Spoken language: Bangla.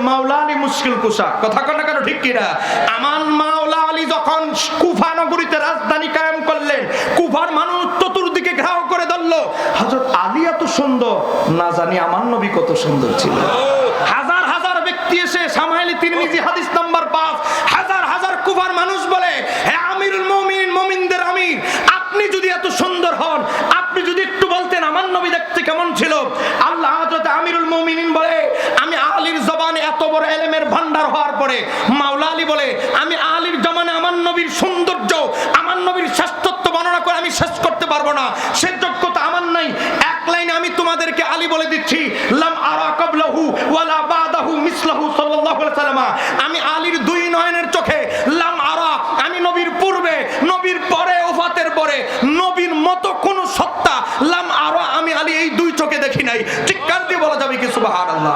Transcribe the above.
মাওলা আলী মুশকিল কুশা। কথা কন না কেন, ঠিক কিনা? আমার মাওলা আলী যখন কুফা নগরীতে রাজধানী কায়েম করলেন, কুফার মানুষ চতুর্দিকে ঘেরাও করে ধরলো। হযরত আলী এত সুন্দর, না জানি আমার নবী কত সুন্দর ছিল। হাজার হাজার ব্যক্তি এসে, শামাইলি তিরমিজি হাদিস নাম্বার 5, হাজার হাজার কুফার মানুষ বলে, হে আমিরুল মুমিনিন, মুমিনদের আমির, আপনি যদি এত সুন্দর হন, আপনি যদি একটু বলতেন আমার নবী দেখতে কেমন ছিল। আল্লাহ হযরত আমিরুল মুমিনিন বলে, আমি আলীর জবানে এত বড় ইলমের ভান্ডার হওয়ার পরে, মাওলা আলী বলে, আমি আলীর জমানে আমার নবীর সৌন্দর্য, আমার নবীর শ্রেষ্ঠত্ব বর্ণনা করে আমি শেষ করতে পারবো না, সে যোগ্যতা আমার নাই। এক লাইনে আমি তোমাদেরকে আলী বলে দিচ্ছি, লাম আরা ক্বাবলাহু ওয়ালা বাদাহু মিসলাহু সাল্লাল্লাহু আলাইহি ওয়াসাল্লাম। আমি আলীর দুই নয়নের চোখে, লাম আরা, আমি নবীর পূর্বে, নবীর পরে, ওফাতের পরে নবীর মতো কোন সত্তা, লাম আরা, আমি আলী এই দুই চোখে দেখি নাই। চিৎকার দিয়ে বলা যাবে কি সুবহানাল্লাহ?